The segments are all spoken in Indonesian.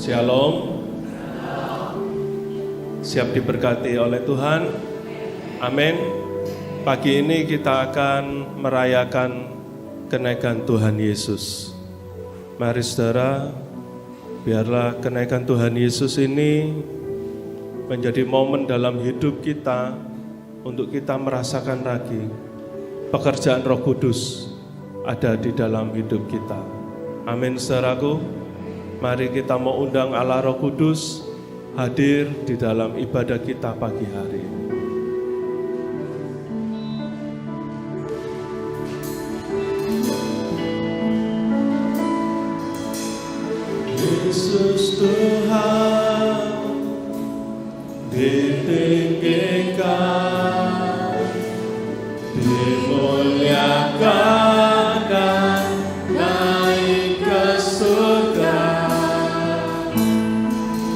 Shalom. Siap diberkati oleh Tuhan. Amin. Pagi ini kita akan merayakan kenaikan Tuhan Yesus. Mari saudara, biarlah kenaikan Tuhan Yesus ini menjadi momen dalam hidup kita untuk kita merasakan lagi pekerjaan Roh Kudus ada di dalam hidup kita. Amin saudaraku. Mari kita mau undang Allah Roh Kudus hadir di dalam ibadah kita pagi hari ini. Yesus Tuhan ditinggikan, dimuliakan dan naik ke surga.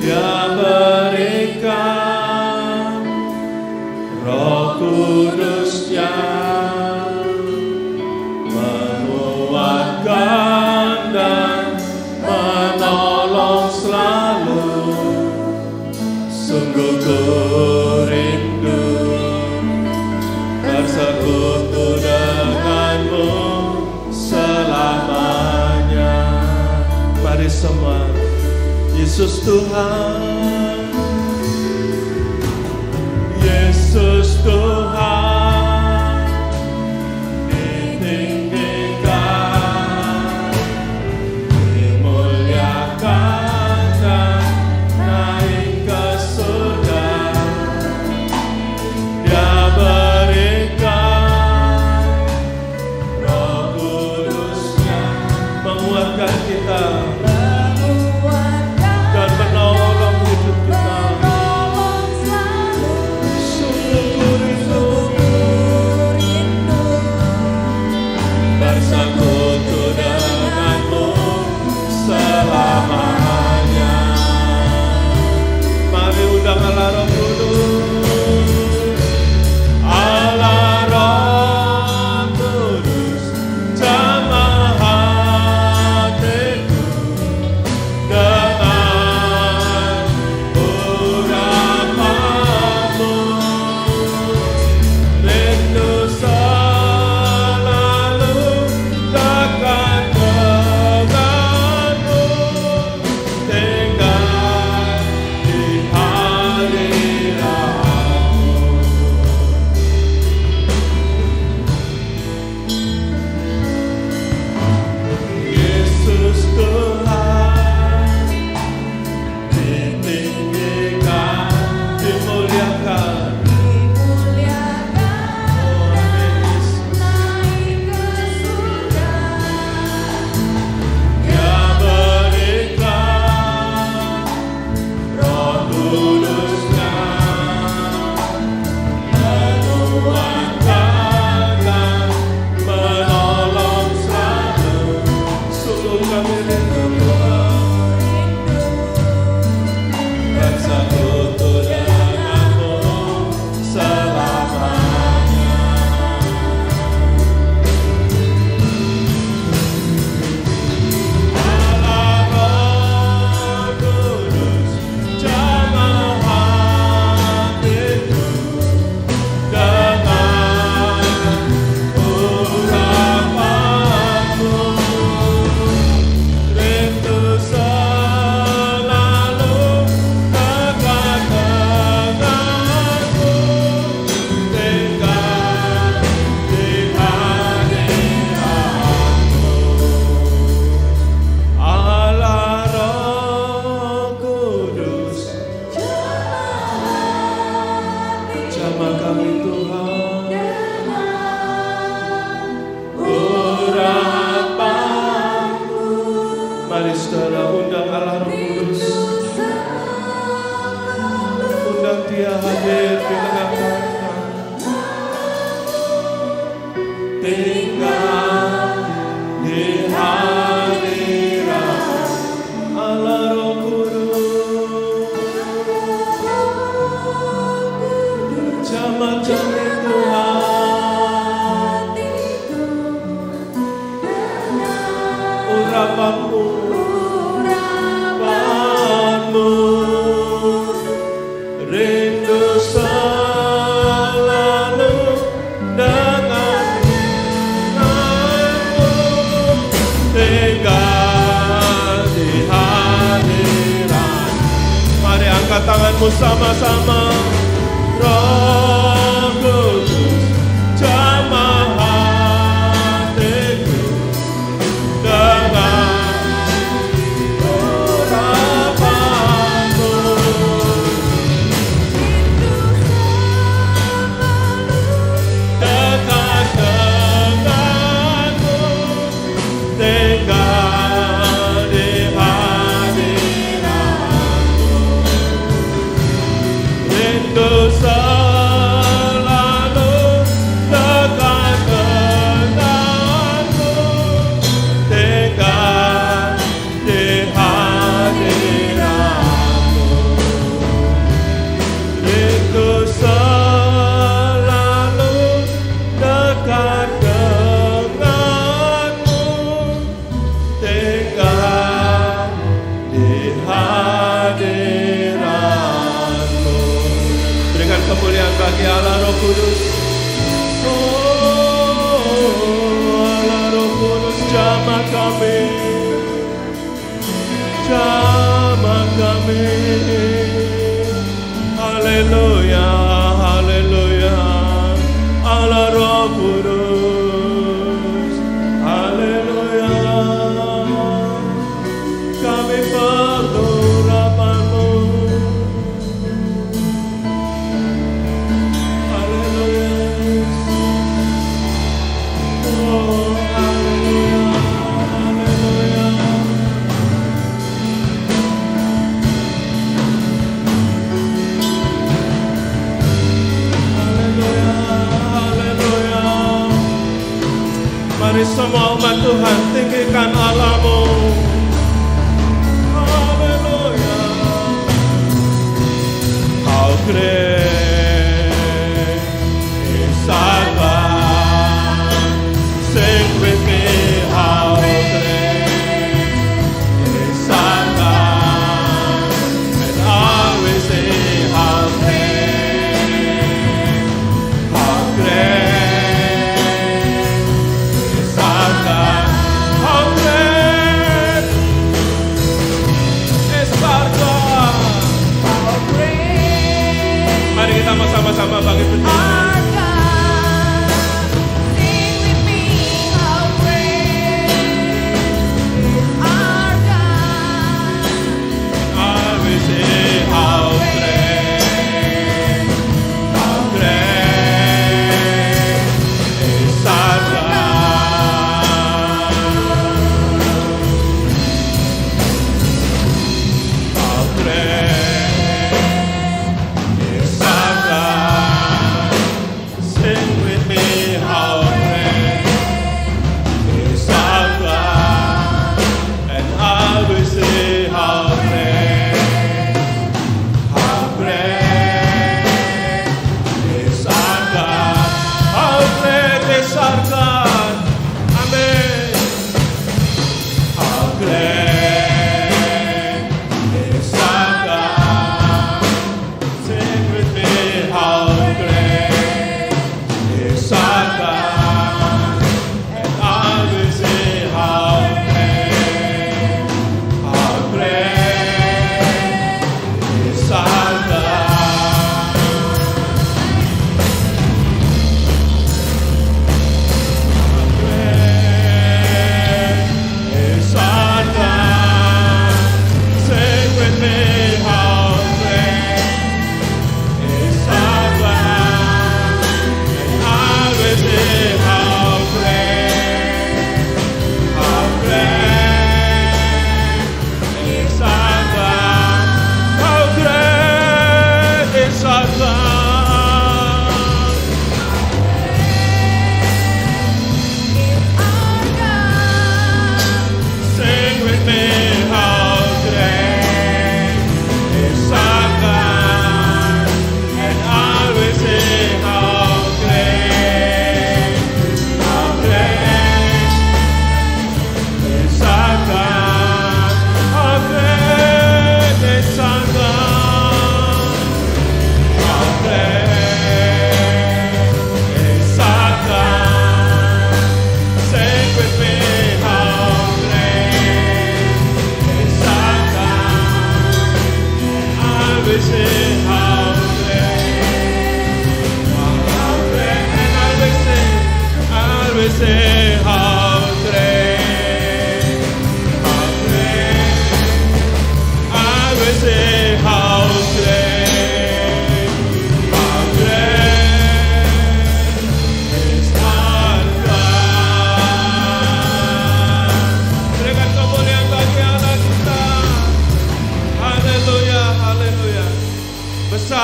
Dia berikan Roh Kudus-Nya menguatkan dan menolong selalu. Sungguh ku rindu bersekutu denganmu selamanya. Mari semua. Yesus Tuhan, Yesus Tuhan, ditinggikan, dimuliakan dan naik ke surga. Dia berikan Roh Kudus-Nya menguatkan kita. Urapanmu firman-Mu sama-sama. Roh Kudus, jamah hatiku dengan urapan-Mu. Dekat denganmu, tinggal di hadirat-Mu. Rindu selalu dekat denganmu, tinggal di hadirat-Mu. Rindu selalu dekat denganmu, tinggal di hadirat-Mu. Berikan kemuliaan bagi Allah Roh Kudus. Oh, Allah Roh Kudus, jamah kami, jamah kami. Haleluya, haleluya. Allah Roh Kudus, haleluya. Kami perlu urapan-Mu. Haleluya. Oh, haleluya, haleluya.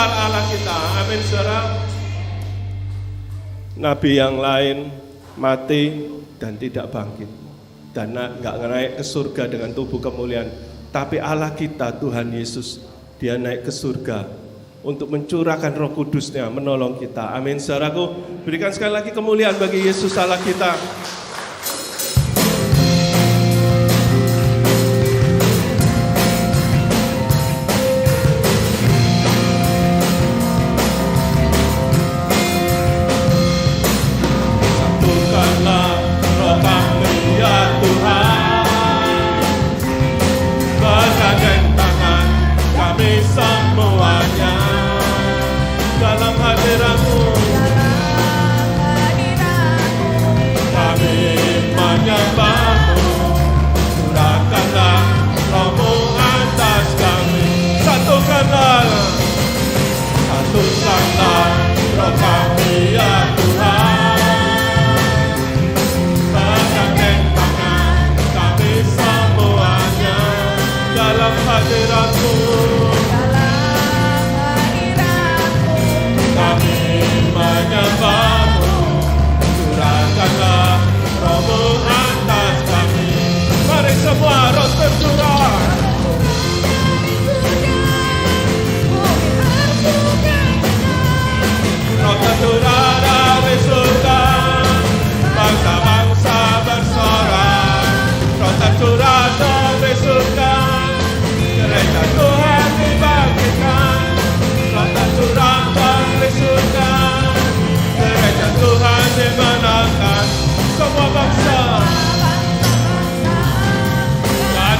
Allah kita. Amin, saudara. Nabi yang lain mati dan tidak bangkit, dan nggak naik ke surga dengan tubuh kemuliaan. Tapi Allah kita, Tuhan Yesus, Dia naik ke surga untuk mencurahkan Roh Kudus-Nya menolong kita. Amin, saudaraku. Berikan sekali lagi kemuliaan bagi Yesus Allah kita.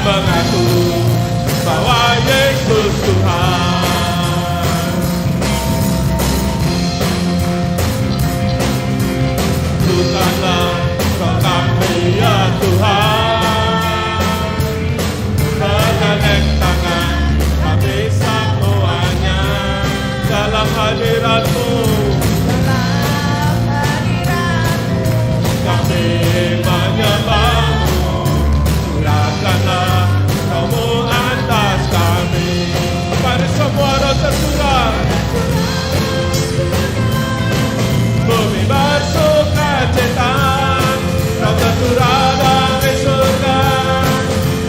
Mengaku bahwa Yesus Tuhan. Tuhanlah Roh kami ya Tuhan. Bergandeng tangan kami semuanya dalam hadirat-Mu. Kami menyembah-Mu. Curahkanlah Roh-Mu atas kami. Mari semua roh tercurah. Bumi bersukacita, Roh tercurah dari surga.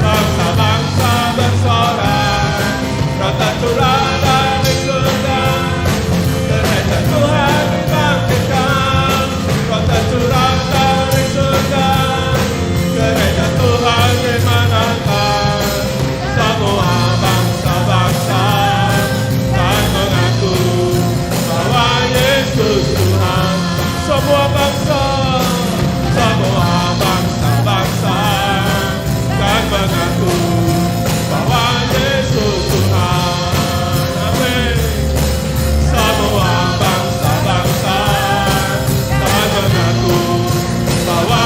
Bangsa-bangsa bersorak, Roh tercurah dari surga. Gereja Tuhan dibangkitkan, Roh tercurah dari surga. Gereja Tuhan dimenangkan, semua bangsa-bangsa dan mengaku bahwa Yesus Tuhan. Semua bangsa, semua bangsa-bangsa dan mengaku bahwa Yesus Tuhan. Amin. Semua bangsa-bangsa dan mengaku bahwa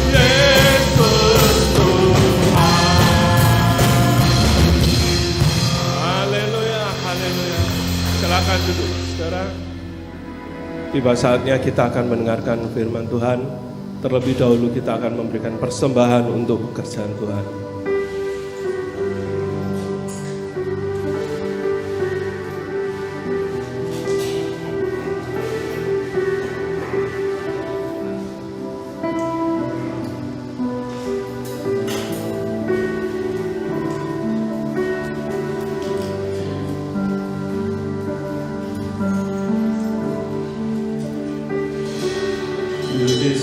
Yesus Tuhan. Haleluya, haleluya. Silakan duduk, saudara. Tiba saatnya kita akan mendengarkan firman Tuhan. Terlebih dahulu kita akan memberikan persembahan untuk pekerjaan Tuhan.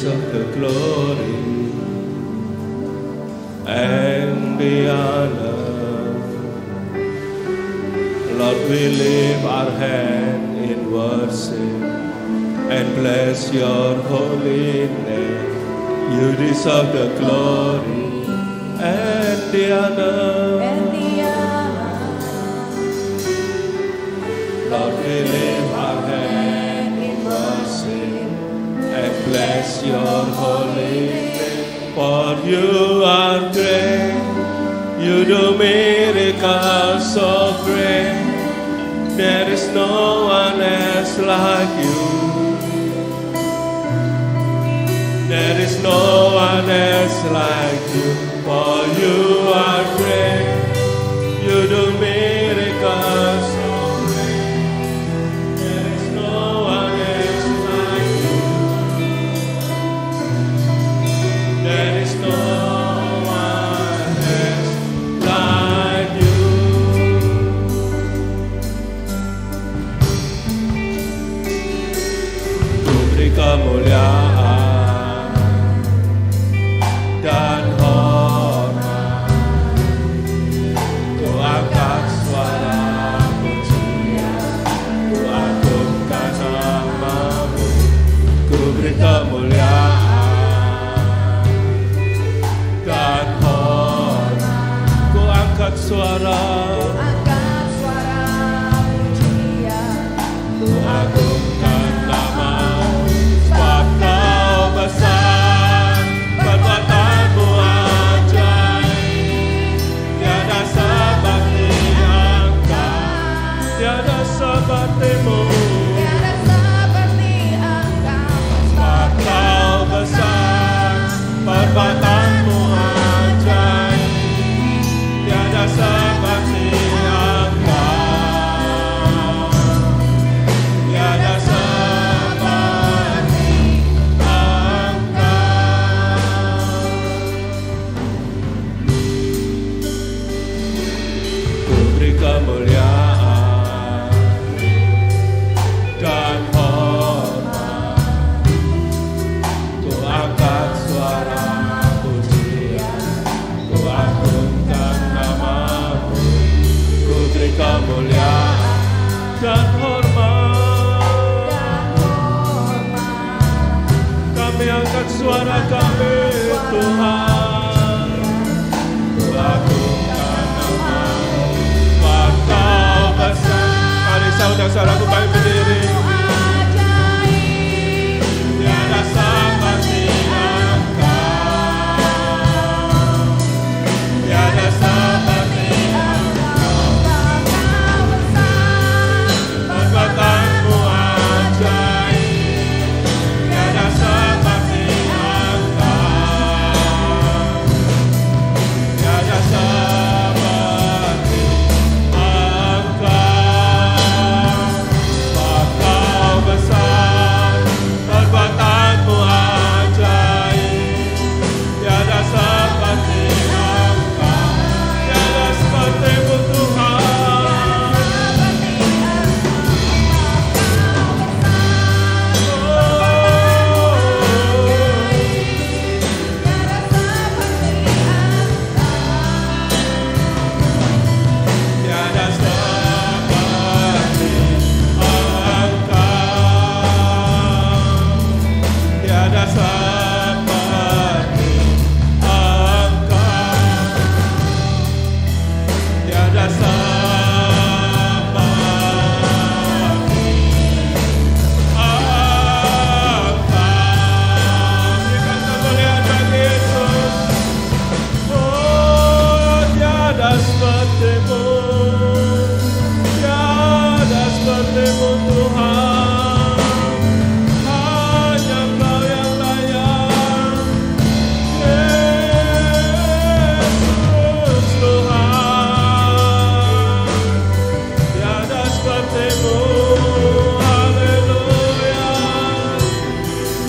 Of the glory and the honor, Lord, we lift our hand in worship and bless your holy name. You deserve the glory and the honor. Lord, we lift our hand in worship and bless your holy name. For you are great, you do miracles so great. There is no one else like you. There is no one else like you. For you are great, you do miracles so great. angkat suara, angkat suara pujian, ku agungkan nama-Mu, sebab Kau besar, perbuatanmu ajaib, tiada seperti Engkau, tiada seperti-Mu, tiada seperti Engkau, sebab Kau besar, perbuatanmu ajaib, tiada seperti Engkau, tiada seperti Engkau. Ku beri kemuliaan dan hormat, ku angkat suara pujian, ku agungkan nama-Mu, ku beri kemuliaan dan hormat. Kami angkat suara kami, Tuhan, ku agungkan nama-Mu, sebab Kau besar. Mari saudara-saudaraku kami berdiri. Tiada seperti Engkau, tiada seperti perbuatanmu ajaib, tiada seperti Engkau, tiada seperti Engkau, sebab Kau besar, perbuatanmu ajaib, tiada seperti Engkau, tiada seperti-Mu Tuhan. Tiada seperti Engkau, tiada seperti Engkau, tiada seperti Engkau. Berikan kemuliaan bagi Yesus. Oh, tiada seperti-Mu, tiada seperti-Mu Tuhan. Hanya Engkau yang layak, Yesus Tuhan. Tiada seperti-Mu, haleluya,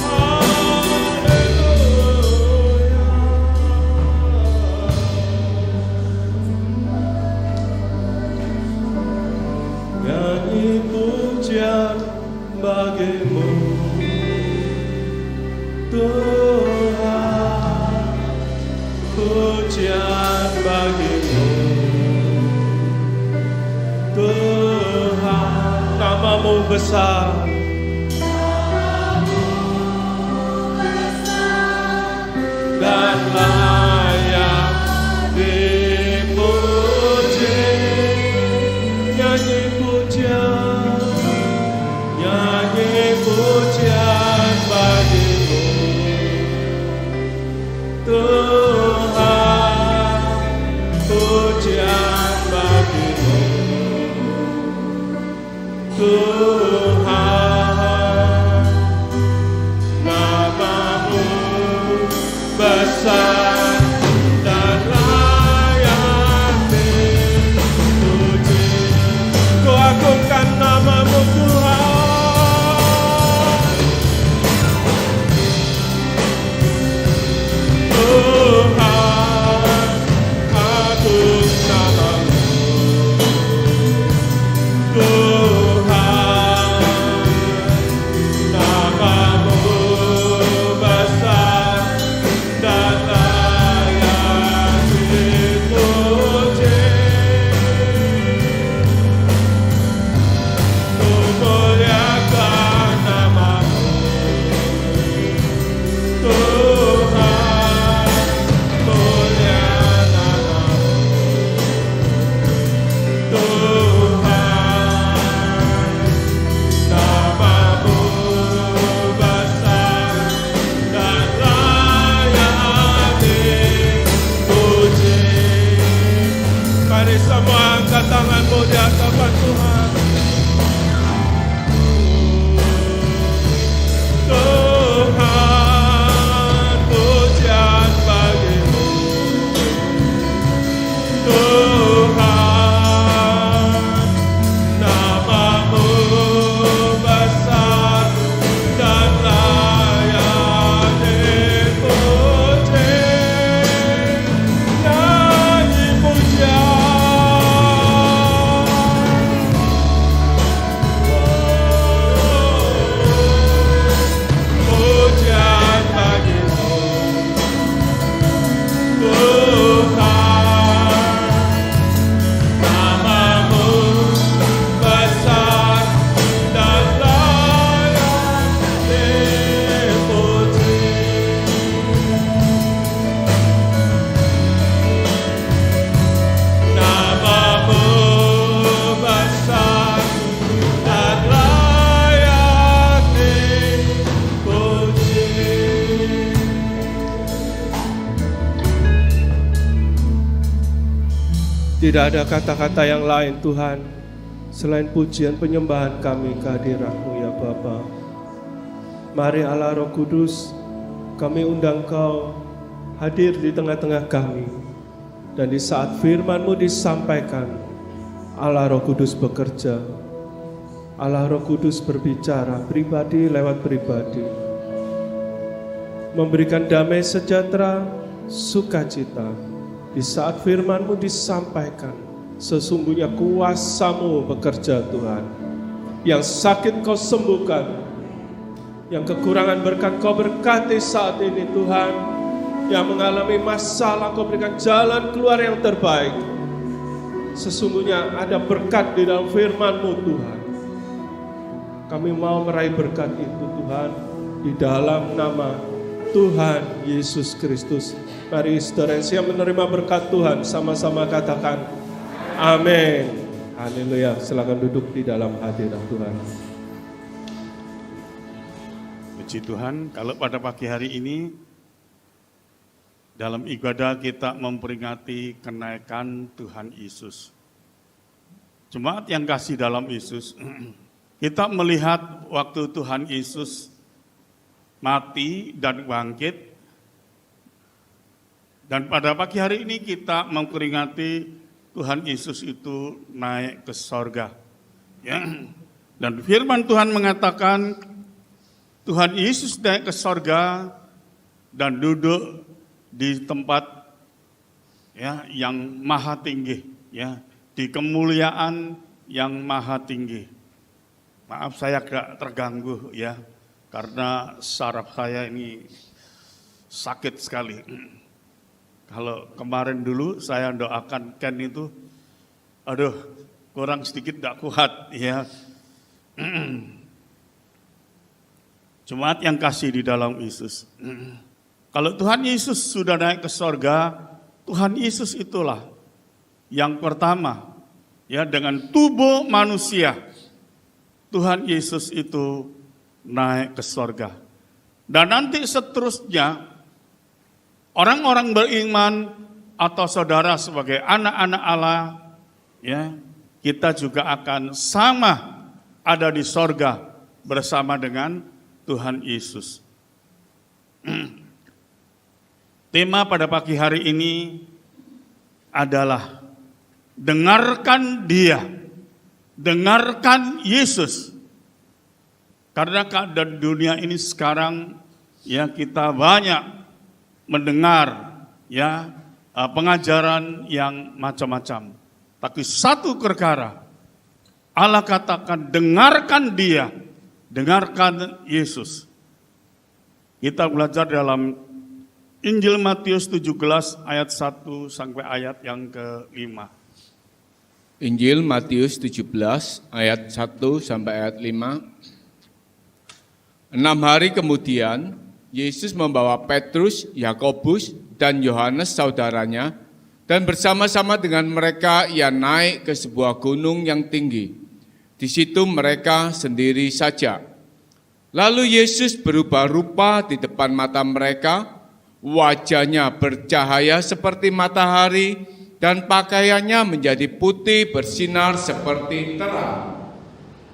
haleluya. Nyanyi pujian bagimu, Tuhan, pujian bagimu, Tuhan. Nama-Mu besar, dan layak dipuji. Nyanyi pujian, nyanyi pujian bagimu, Tuhan, pujian bagimu, Tuhan. Nama-Mu besar dan layak dipuji. Ku agungkan nama-Mu Tuhan, Tuhan, agung nama-Mu, Tuhan. Mari semua angkat tanganmu di hadapan Tuhan. Tuhan, pujian bagimu. Tuhan, namamu besar dan layak dipuji. Nyanyi pujian. Pujian bagimu. Tuhan, namamu besar dan layak dipuji. Namamu besar dan layak dipuji. Tidak ada kata-kata yang lain Tuhan selain pujian penyembahan kami kehadirat-Mu ya Bapa. Mari Allah Roh Kudus, kami undang Kau hadir di tengah-tengah kami. Dan di saat firman-Mu disampaikan, Allah Roh Kudus bekerja. Allah Roh Kudus berbicara pribadi lewat pribadi. Memberikan damai sejahtera, sukacita. Di saat firman-Mu disampaikan, sesungguhnya kuasa-Mu bekerja Tuhan. Yang sakit Kau sembuhkan, yang kekurangan berkat Kau berkati saat ini Tuhan. Yang mengalami masalah Kau berikan jalan keluar yang terbaik. Sesungguhnya ada berkat di dalam firman-Mu Tuhan. Kami mau meraih berkat itu Tuhan, di dalam nama Tuhan Yesus Kristus. Mari saudara yang siap menerima berkat Tuhan, sama-sama katakan amin. Haleluya. Silakan duduk di dalam hadirat Tuhan. Puji Tuhan, kalau pada pagi hari ini dalam ibadah kita memperingati kenaikan Tuhan Yesus. Jemaat yang kasih dalam Yesus, kita melihat waktu Tuhan Yesus mati dan bangkit. Dan pada pagi hari ini kita memperingati Tuhan Yesus itu naik ke sorga. Ya. Dan firman Tuhan mengatakan Tuhan Yesus naik ke sorga dan duduk di tempat ya yang maha tinggi, ya, di kemuliaan yang maha tinggi. Maaf saya agak terganggu ya, karena saraf saya ini sakit sekali. Kalau kemarin dulu saya doakan Ken itu, aduh kurang sedikit gak kuat ya. Jemaat yang kasih di dalam Yesus. Kalau Tuhan Yesus sudah naik ke sorga, Tuhan Yesus itulah yang pertama ya dengan tubuh manusia. Tuhan Yesus itu naik ke sorga. Dan nanti seterusnya orang-orang beriman atau saudara sebagai anak-anak Allah, ya, kita juga akan sama ada di sorga bersama dengan Tuhan Yesus. Tema pada pagi hari ini adalah dengarkan Dia, dengarkan Yesus. Karena keadaan dunia ini sekarang ya kita banyak mendengar ya pengajaran yang macam-macam. Tapi satu perkara Allah katakan dengarkan Dia, dengarkan Yesus. Kita belajar dalam Injil Matius 17 ayat 1 sampai ayat yang ke-5. Injil Matius 17 ayat 1 sampai ayat 5. 6 hari kemudian Yesus membawa Petrus, Yakobus, dan Yohanes saudaranya, dan bersama-sama dengan mereka ia naik ke sebuah gunung yang tinggi. Di situ mereka sendiri saja. Lalu Yesus berubah rupa di depan mata mereka, wajahnya bercahaya seperti matahari, dan pakaiannya menjadi putih bersinar seperti terang.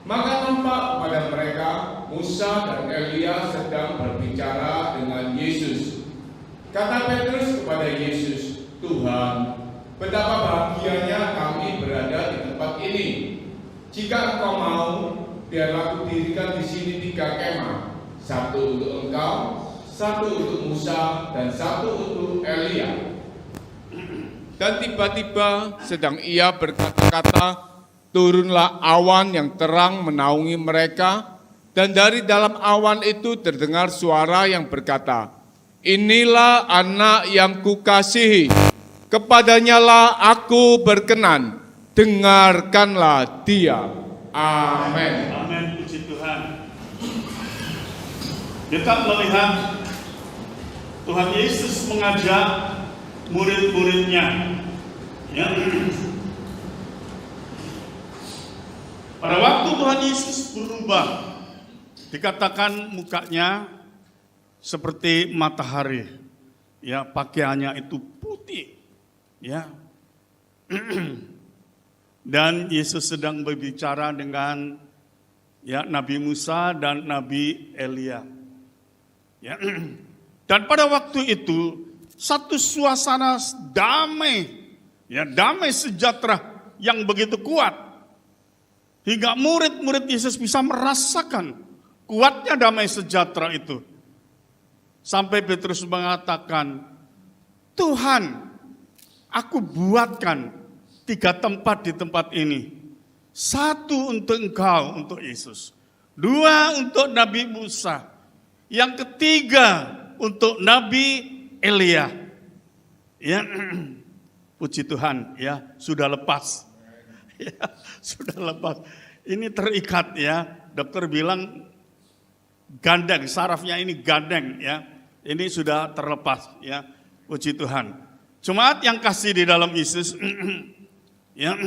Maka nampak pada mereka Musa dan Elia sedang berbicara dengan Yesus. Kata Petrus kepada Yesus, "Tuhan, betapa bahagianya kami berada di tempat ini. Jika Engkau mau, biarlah aku dirikan di sini 3 kemah, 1 untuk Engkau, 1 untuk Musa, dan 1 untuk Elia." Dan tiba-tiba sedang ia berkata-kata, turunlah awan yang terang menaungi mereka, dan dari dalam awan itu terdengar suara yang berkata, "Inilah anak yang kukasihi, kepadanyalah aku berkenan, dengarkanlah dia." Amin. Amin, puji Tuhan. Kita melihat Tuhan Yesus mengajak murid-muridnya, ya. Pada waktu Tuhan Yesus berubah, dikatakan mukanya seperti matahari, ya, pakaiannya itu putih, ya. Dan Yesus sedang berbicara dengan, ya, Nabi Musa dan Nabi Elia, ya. Dan pada waktu itu satu suasana damai, ya, damai sejahtera yang begitu kuat. Hingga murid-murid Yesus bisa merasakan kuatnya damai sejahtera itu. Sampai Petrus mengatakan, "Tuhan, aku buatkan 3 tempat di tempat ini. 1 untuk Engkau, untuk Yesus. 2 untuk Nabi Musa. Yang ketiga untuk Nabi Elia." Ya, puji Tuhan, ya, sudah lepas. Ya, sudah lepas. Ini terikat, ya. Dokter bilang gandeng, sarafnya ini gandeng, ya. Ini sudah terlepas, ya. Puji Tuhan. Jemaat yang kasih di dalam Yesus, ya.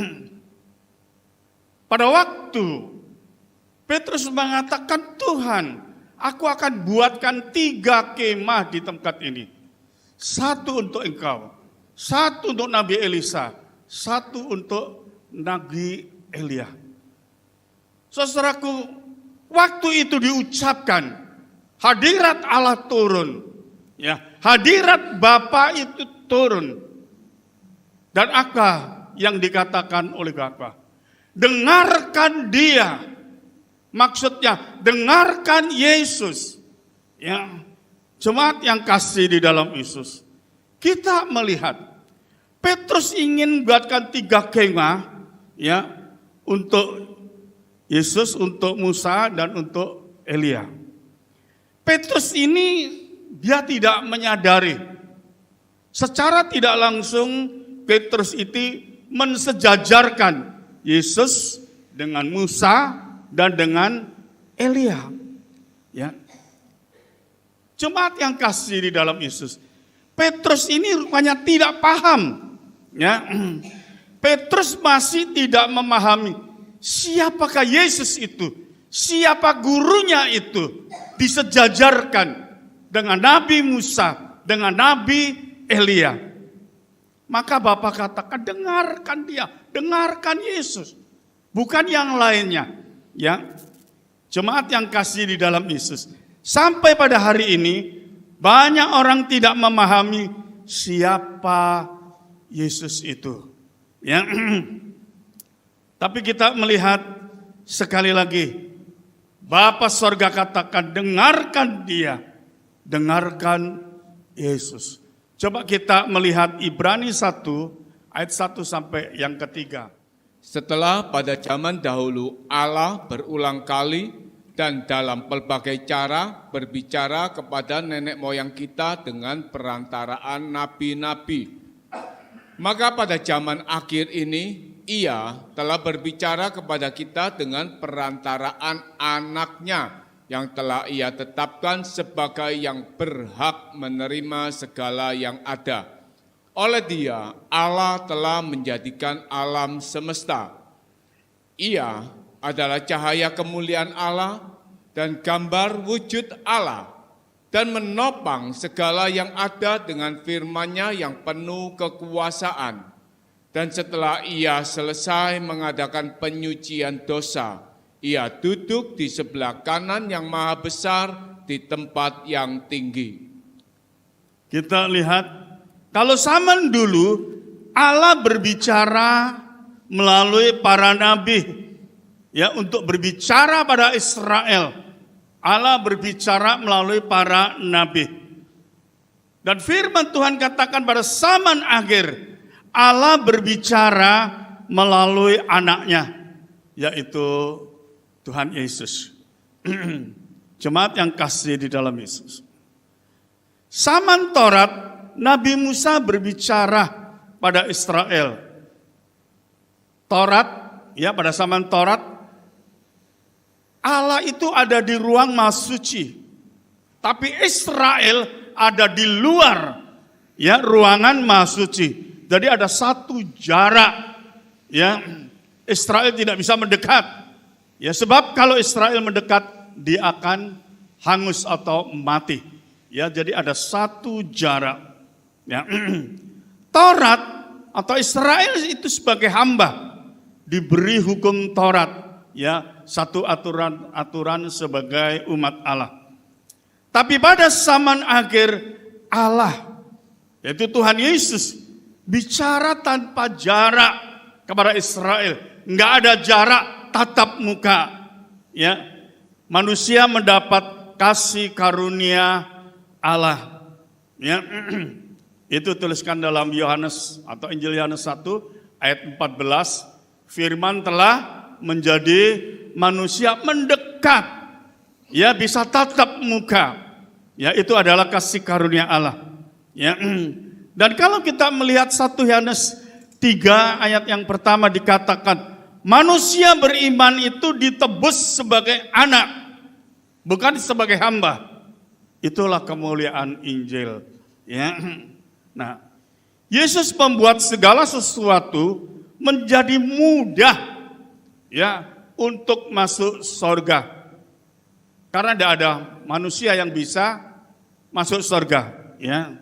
Pada waktu Petrus mengatakan, "Tuhan, aku akan buatkan 3 kemah di tempat ini. 1 untuk Engkau, 1 untuk Nabi Elisa, 1 untuk Nabi Elia." Saudaraku, waktu itu diucapkan, hadirat Allah turun, ya, hadirat Bapa itu turun. Dan apa yang dikatakan oleh Bapa? Dengarkan dia. Maksudnya, dengarkan Yesus. Ya, jemaat yang kasih di dalam Yesus. Kita melihat Petrus ingin buatkan 3 kemah, ya, untuk Yesus, untuk Musa, dan untuk Elia. Petrus ini dia tidak menyadari. Secara tidak langsung Petrus itu mensejajarkan Yesus dengan Musa dan dengan Elia. Ya. Jemaat yang kasih di dalam Yesus. Petrus ini rupanya tidak paham. Ya. Petrus masih tidak memahami siapakah Yesus itu, siapa gurunya itu, disejajarkan dengan Nabi Musa, dengan Nabi Elia. Maka Bapa katakan, dengarkan dia, dengarkan Yesus, bukan yang lainnya. Ya, jemaat yang kasih di dalam Yesus. Sampai pada hari ini, banyak orang tidak memahami siapa Yesus itu. Ya. Tapi kita melihat sekali lagi, Bapa sorga katakan, dengarkan dia, dengarkan Yesus. Coba kita melihat Ibrani 1, ayat 1 sampai yang ketiga. Setelah pada zaman dahulu Allah berulang kali dan dalam pelbagai cara berbicara kepada nenek moyang kita dengan perantaraan nabi-nabi. Maka pada zaman akhir ini Ia telah berbicara kepada kita dengan perantaraan anaknya yang telah Ia tetapkan sebagai yang berhak menerima segala yang ada. Oleh Dia, Allah telah menjadikan alam semesta. Ia adalah cahaya kemuliaan Allah dan gambar wujud Allah, dan menopang segala yang ada dengan firman-Nya yang penuh kekuasaan. Dan setelah ia selesai mengadakan penyucian dosa, ia duduk di sebelah kanan yang maha besar di tempat yang tinggi. Kita lihat, kalau zaman dulu Allah berbicara melalui para nabi, ya, untuk berbicara pada Israel. Allah berbicara melalui para nabi. Dan firman Tuhan katakan pada zaman akhir, Allah berbicara melalui anaknya, yaitu Tuhan Yesus. Jemaat yang kasih di dalam Yesus. Zaman Taurat, Nabi Musa berbicara pada Israel. Taurat, ya, pada zaman Taurat, Allah itu ada di ruang Maha Suci. Tapi Israel ada di luar, ya, ruangan Maha Suci. Jadi ada satu jarak, ya, Israel tidak bisa mendekat. Ya, sebab kalau Israel mendekat, dia akan hangus atau mati. Ya, jadi ada satu jarak. Ya. Taurat atau Israel itu sebagai hamba diberi hukum Taurat, ya, satu aturan sebagai umat Allah. Tapi pada zaman akhir Allah, yaitu Tuhan Yesus, bicara tanpa jarak kepada Israel. Enggak ada jarak tatap muka. Ya, manusia mendapat kasih karunia Allah. Ya, itu tuliskan dalam Yohanes atau Injil Yohanes 1 ayat 14. Firman telah menjadi manusia mendekat. Ya, bisa tatap muka. Ya, itu adalah kasih karunia Allah. Ya. Dan kalau kita melihat 1 Yohanes 3 ayat yang pertama dikatakan, manusia beriman itu ditebus sebagai anak, bukan sebagai hamba. Itulah kemuliaan Injil. Ya. Nah, Yesus membuat segala sesuatu menjadi mudah, ya, untuk masuk surga. Karena tidak ada manusia yang bisa masuk surga. Ya.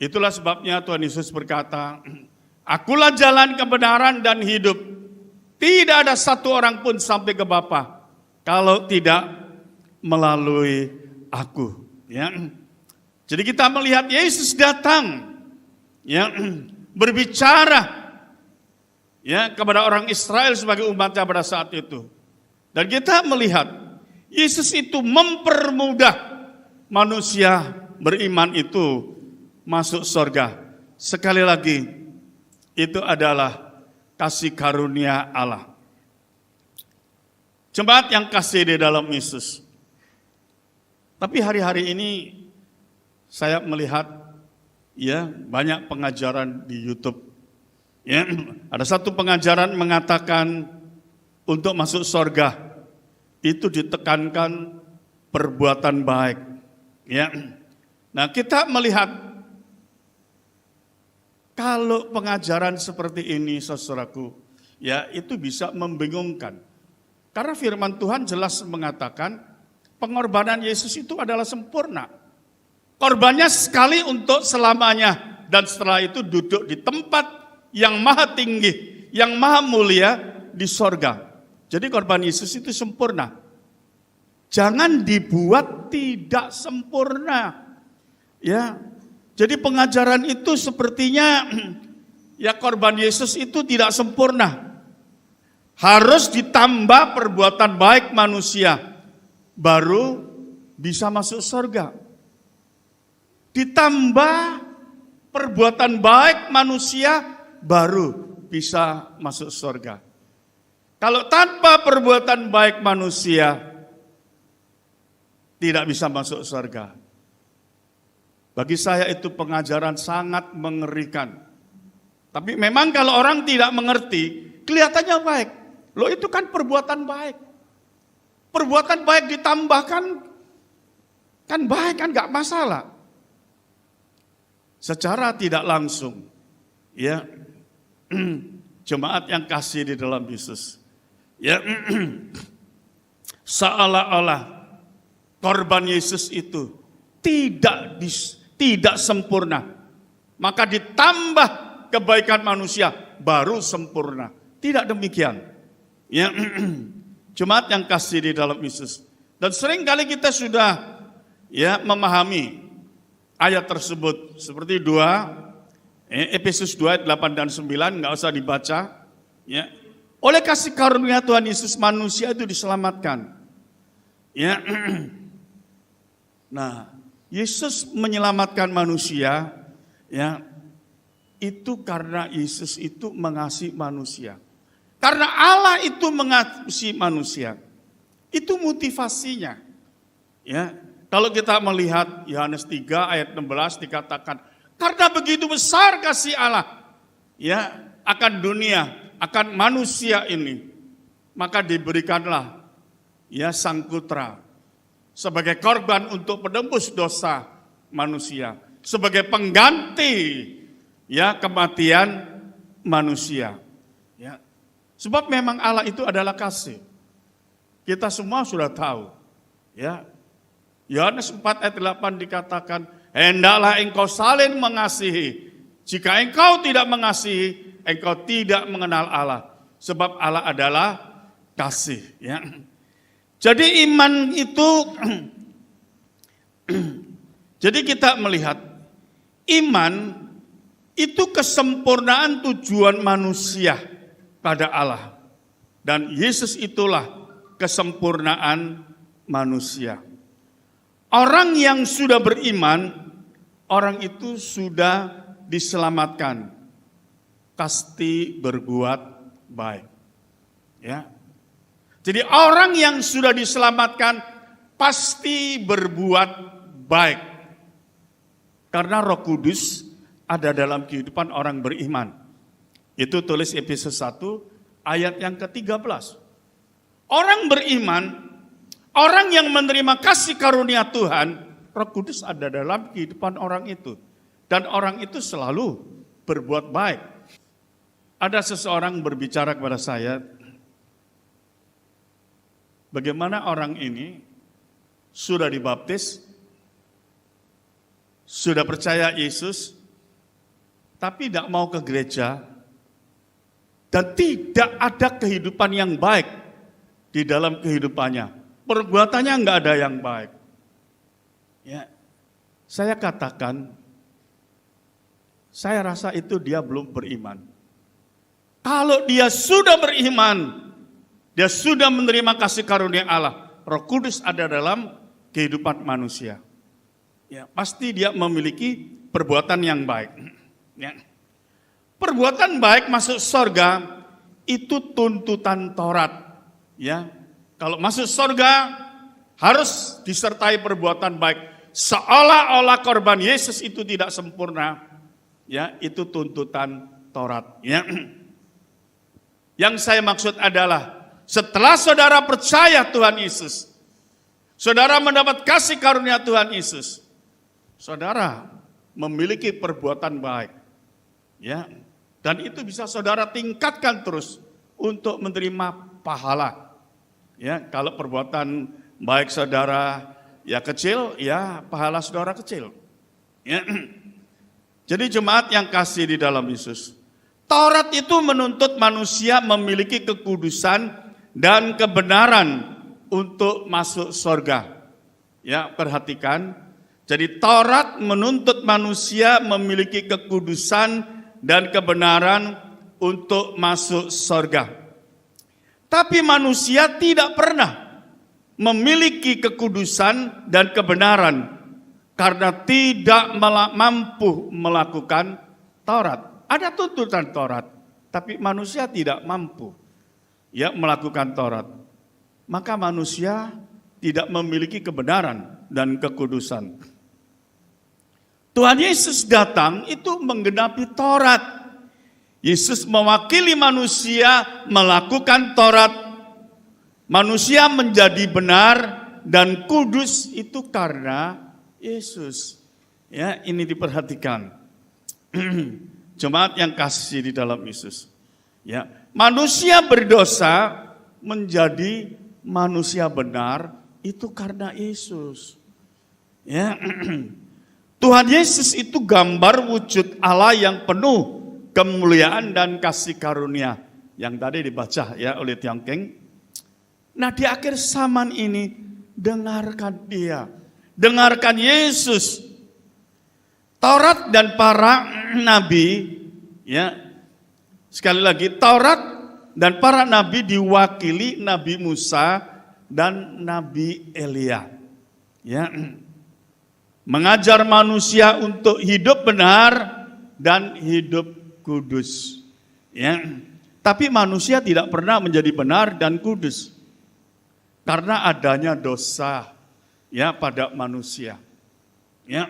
Itulah sebabnya Tuhan Yesus berkata, akulah jalan kebenaran dan hidup. Tidak ada satu orang pun sampai ke Bapa kalau tidak melalui aku. Ya. Jadi kita melihat Yesus datang, ya, berbicara, ya, kepada orang Israel sebagai umatnya pada saat itu. Dan kita melihat Yesus itu mempermudah manusia beriman itu masuk surga. Sekali lagi, itu adalah kasih karunia Allah. Jemaat yang kasih di dalam Yesus. Tapi hari-hari ini saya melihat, ya, banyak pengajaran di YouTube. Ya, ada satu pengajaran mengatakan untuk masuk surga itu ditekankan perbuatan baik. Ya. Nah, kita melihat kalau pengajaran seperti ini, saudaraku, ya, itu bisa membingungkan. Karena firman Tuhan jelas mengatakan pengorbanan Yesus itu adalah sempurna. Korbannya sekali untuk selamanya, dan setelah itu duduk di tempat yang maha tinggi, yang maha mulia di sorga. Jadi korban Yesus itu sempurna. Jangan dibuat tidak sempurna. Ya, jadi pengajaran itu sepertinya, ya, korban Yesus itu tidak sempurna. Harus ditambah perbuatan baik manusia, baru bisa masuk surga. Ditambah perbuatan baik manusia, baru bisa masuk surga. Kalau tanpa perbuatan baik manusia, tidak bisa masuk surga. Bagi saya itu pengajaran sangat mengerikan. Tapi memang kalau orang tidak mengerti, kelihatannya baik. Loh, itu kan perbuatan baik. Perbuatan baik ditambahkan, kan baik, kan gak masalah. Secara tidak langsung, ya, jemaat yang kasih di dalam Yesus, ya, seolah-olah korban Yesus itu tidak sempurna, maka ditambah kebaikan manusia baru sempurna. Tidak demikian. Ya, jemaat yang kasih di dalam Yesus. Dan seringkali kita sudah memahami ayat tersebut seperti Efesus 2 ayat 8 dan 9, nggak usah dibaca. Ya. Oleh kasih karunia Tuhan Yesus manusia itu diselamatkan. Ya. Nah, Yesus menyelamatkan manusia, ya, itu karena Yesus itu mengasihi manusia. Karena Allah itu mengasihi manusia. Itu motivasinya. Ya. Kalau kita melihat Yohanes 3 ayat 16 dikatakan, karena begitu besar kasih Allah ya akan dunia, akan manusia ini, maka diberikanlah ya Sang Putra sebagai korban untuk penembus dosa manusia, sebagai pengganti ya kematian manusia. Ya. Sebab memang Allah itu adalah kasih. Kita semua sudah tahu. Ya. Yohanes 4 ayat 8 dikatakan, hendaklah engkau saling mengasihi. Jika engkau tidak mengasihi, engkau tidak mengenal Allah. Sebab Allah adalah kasih. Ya. Jadi iman itu, jadi kita melihat iman itu kesempurnaan tujuan manusia pada Allah. Dan Yesus itulah kesempurnaan manusia. Orang yang sudah beriman, orang itu sudah diselamatkan. Pasti berbuat baik. Ya. Jadi orang yang sudah diselamatkan pasti berbuat baik. Karena Roh Kudus ada dalam kehidupan orang beriman. Itu tulis Efesus 1 ayat yang ke-13. Orang beriman, orang yang menerima kasih karunia Tuhan, Roh Kudus ada dalam kehidupan orang itu. Dan orang itu selalu berbuat baik. Ada seseorang berbicara kepada saya, bagaimana orang ini sudah dibaptis, sudah percaya Yesus, tapi tidak mau ke gereja, dan tidak ada kehidupan yang baik di dalam kehidupannya. Perbuatannya enggak ada yang baik. Ya, saya katakan, saya rasa itu dia belum beriman. Kalau dia sudah beriman, dia sudah menerima kasih karunia Allah, Roh Kudus ada dalam kehidupan manusia. Ya, pasti dia memiliki perbuatan yang baik. Ya. Perbuatan baik masuk surga itu tuntutan Taurat. Ya, kalau masuk surga harus disertai perbuatan baik. Seolah-olah korban Yesus itu tidak sempurna. Ya, itu tuntutan Taurat. Ya. Yang saya maksud adalah setelah saudara percaya Tuhan Yesus, saudara mendapat kasih karunia Tuhan Yesus, saudara memiliki perbuatan baik. Ya. Dan itu bisa saudara tingkatkan terus untuk menerima pahala. Ya, kalau perbuatan baik saudara ya kecil, ya pahala saudara kecil. Ya. Jadi jemaat yang kasih di dalam Yesus, Taurat itu menuntut manusia memiliki kekudusan dan kebenaran untuk masuk surga. Ya, perhatikan. Jadi Taurat menuntut manusia memiliki kekudusan dan kebenaran untuk masuk surga. Tapi manusia tidak pernah memiliki kekudusan dan kebenaran karena tidak mampu melakukan Taurat. Ada tuntutan Taurat, tapi manusia tidak mampu ya melakukan Taurat. Maka manusia tidak memiliki kebenaran dan kekudusan. Tuhan Yesus datang itu menggenapi Taurat. Yesus mewakili manusia melakukan Taurat. Manusia menjadi benar dan kudus itu karena Yesus. Ya, ini diperhatikan. Jemaat yang kasih di dalam Yesus. Ya, manusia berdosa menjadi manusia benar itu karena Yesus. Ya. Tuhan Yesus itu gambar wujud Allah yang penuh kemuliaan dan kasih karunia yang tadi dibaca ya oleh Tiang Keng. Nah, di akhir zaman ini dengarkan dia, dengarkan Yesus. Taurat dan para nabi, ya. Sekali lagi, Taurat dan para nabi diwakili Nabi Musa dan Nabi Elia. Ya. Mengajar manusia untuk hidup benar dan hidup kudus. Ya. Tapi manusia tidak pernah menjadi benar dan kudus karena adanya dosa ya pada manusia. Ya.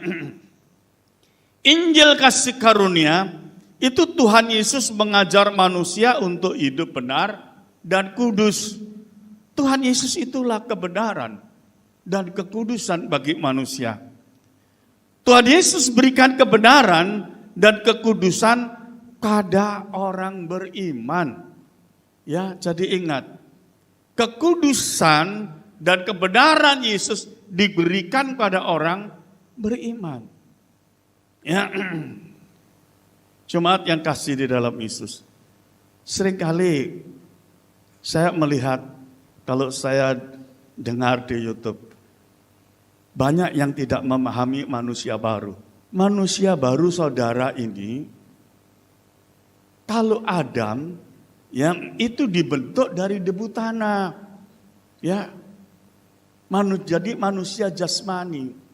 Injil kasih karunia itu Tuhan Yesus mengajar manusia untuk hidup benar dan kudus. Tuhan Yesus itulah kebenaran dan kekudusan bagi manusia. Tuhan Yesus berikan kebenaran dan kekudusan pada orang beriman. Ya, jadi ingat, kekudusan dan kebenaran Yesus diberikan pada orang beriman. Ya, jemaat yang kasih di dalam Yesus. Seringkali saya melihat, kalau saya dengar di YouTube, banyak yang tidak memahami manusia baru. Manusia baru saudara ini, kalau Adam, yang itu dibentuk dari debu tanah, ya, jadi manusia jasmani.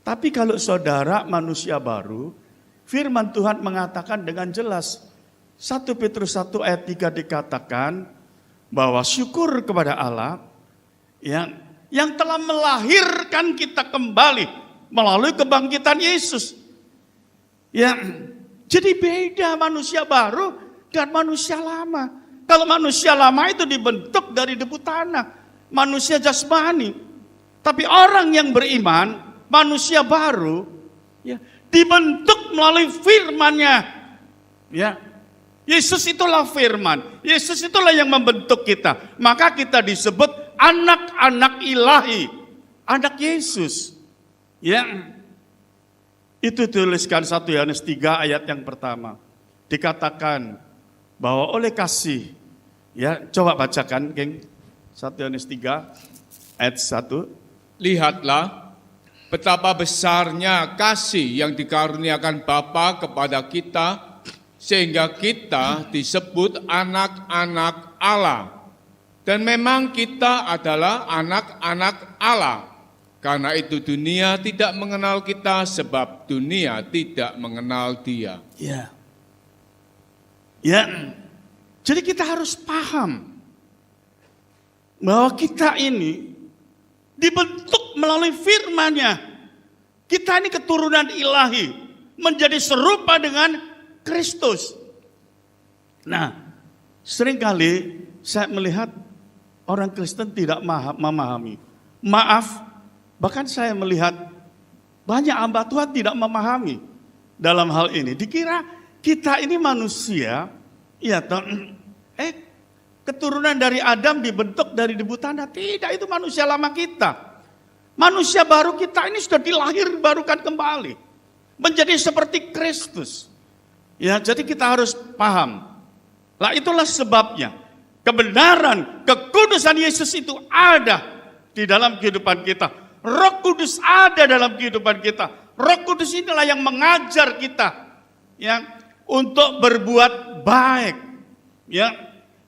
Tapi kalau saudara manusia baru, firman Tuhan mengatakan dengan jelas, 1 Petrus 1 ayat 3 dikatakan bahwa syukur kepada Allah yang telah melahirkan kita kembali melalui kebangkitan Yesus. Ya. Jadi beda manusia baru dan manusia lama. Kalau manusia lama itu dibentuk dari debu tanah, manusia jasmani. Tapi orang yang beriman, manusia baru, ya, dibentuk melalui firman-Nya. Ya. Yesus itulah firman. Yesus itulah yang membentuk kita. Maka kita disebut anak-anak ilahi, anak Yesus. Ya. Itu tuliskan 1 Yohanes 3 ayat yang pertama. Dikatakan bahwa oleh kasih, ya, coba bacakan, geng. 1 Yohanes 3 ayat 1. Lihatlah betapa besarnya kasih yang dikaruniakan Bapa kepada kita, sehingga kita disebut anak-anak Allah. Dan memang kita adalah anak-anak Allah. Karena itu dunia tidak mengenal kita, sebab dunia tidak mengenal Dia. Ya. Ya. Jadi kita harus paham bahwa kita ini dibentuk melalui firman-Nya. Kita ini keturunan ilahi, menjadi serupa dengan Kristus. Nah, seringkali saya melihat orang Kristen tidak memahami. Maaf, bahkan saya melihat banyak hamba Tuhan tidak memahami dalam hal ini. Dikira kita ini manusia, ya, keturunan dari Adam dibentuk dari debu tanah. Tidak, itu manusia lama kita. Manusia baru kita ini sudah dilahirbarukan kembali, menjadi seperti Kristus. Ya, jadi kita harus paham. Lah itulah sebabnya kebenaran, kekudusan Yesus itu ada di dalam kehidupan kita. Roh Kudus ada dalam kehidupan kita. Roh Kudus inilah yang mengajar kita, ya, untuk berbuat baik. Ya,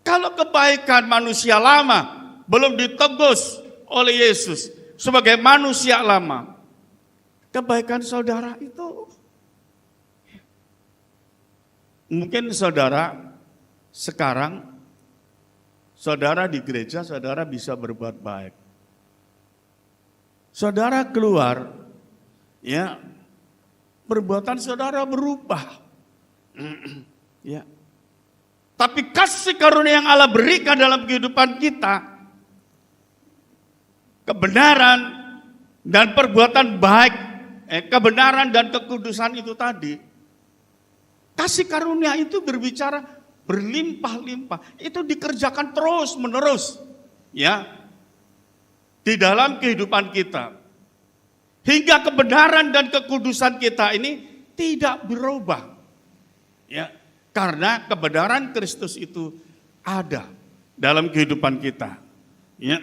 kalau kebaikan manusia lama belum ditebus oleh Yesus sebagai manusia lama, kebaikan saudara itu mungkin saudara sekarang, saudara di gereja, saudara bisa berbuat baik. Saudara keluar, ya, perbuatan saudara berubah. Ya. Tapi kasih karunia yang Allah berikan dalam kehidupan kita, kebenaran dan perbuatan baik, kebenaran dan kekudusan itu tadi, kasih karunia itu berbicara berlimpah-limpah. Itu dikerjakan terus menerus, ya, di dalam kehidupan kita. Hingga kebenaran dan kekudusan kita ini tidak berubah. Ya. Karena kebenaran Kristus itu ada dalam kehidupan kita. Ya.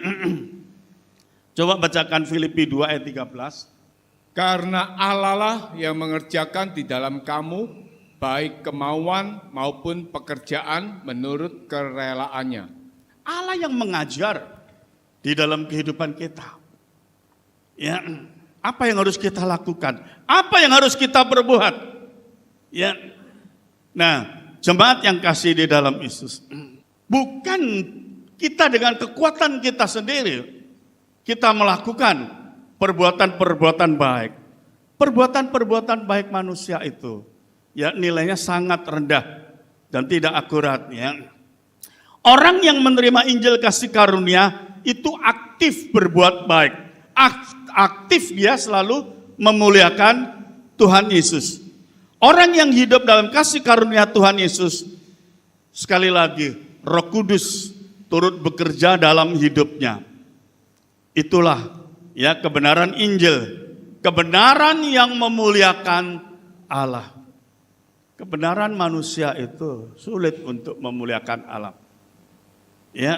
Coba bacakan Filipi 2 ayat 13. Karena Allah lah yang mengerjakan di dalam kamu baik kemauan maupun pekerjaan menurut kerelaannya. Allah yang mengajar di dalam kehidupan kita. Ya, apa yang harus kita lakukan? Apa yang harus kita perbuat? Ya. Nah, jemaat yang kasih di dalam Yesus, bukan kita dengan kekuatan kita sendiri kita melakukan perbuatan-perbuatan baik. Perbuatan-perbuatan baik manusia itu ya nilainya sangat rendah dan tidak akurat ya. Orang yang menerima Injil kasih karunia itu aktif berbuat baik. Aktif dia selalu memuliakan Tuhan Yesus. Orang yang hidup dalam kasih karunia Tuhan Yesus, sekali lagi Roh Kudus turut bekerja dalam hidupnya. Itulah ya kebenaran Injil, kebenaran yang memuliakan Allah. Kebenaran manusia itu sulit untuk memuliakan Allah. Ya,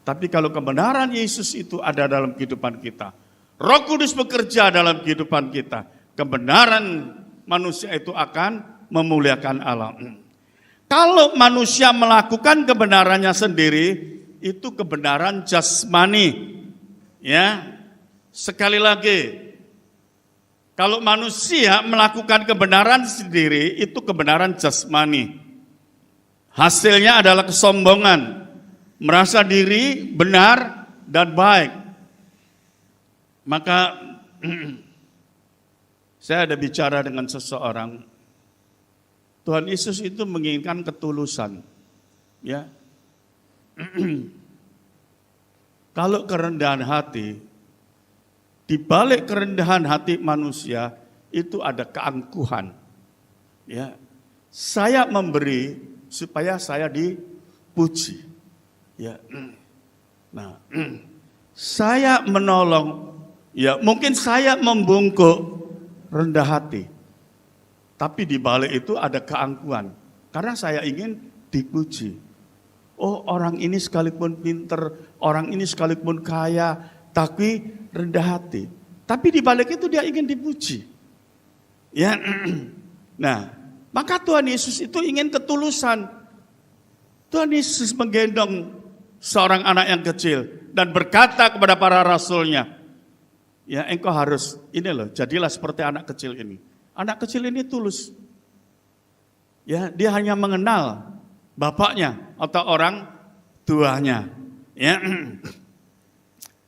tapi kalau kebenaran Yesus itu ada dalam kehidupan kita, Roh Kudus bekerja dalam kehidupan kita, kebenaran manusia itu akan memuliakan Allah. Kalau manusia melakukan kebenarannya sendiri, itu kebenaran jasmani. Ya, sekali lagi, kalau manusia melakukan kebenaran sendiri, itu kebenaran jasmani. Hasilnya adalah kesombongan, merasa diri benar dan baik. Maka saya ada bicara dengan seseorang, Tuhan Yesus itu menginginkan ketulusan. Ya. Kalau kerendahan hati, di balik kerendahan hati manusia itu ada keangkuhan. Ya. Saya memberi supaya saya dipuji. Ya. Nah, saya menolong, ya mungkin saya membungkuk rendah hati. Tapi di balik itu ada keangkuhan. Karena saya ingin dipuji. Oh, orang ini sekalipun pinter, orang ini sekalipun kaya, tapi rendah hati. Tapi di balik itu dia ingin dipuji. Ya. Nah, maka Tuhan Yesus itu ingin ketulusan. Tuhan Yesus menggendong seorang anak yang kecil dan berkata kepada para rasulnya, ya engkau harus, ini loh, jadilah seperti anak kecil ini. Anak kecil ini tulus. Ya, dia hanya mengenal bapaknya atau orang tuanya. Ya.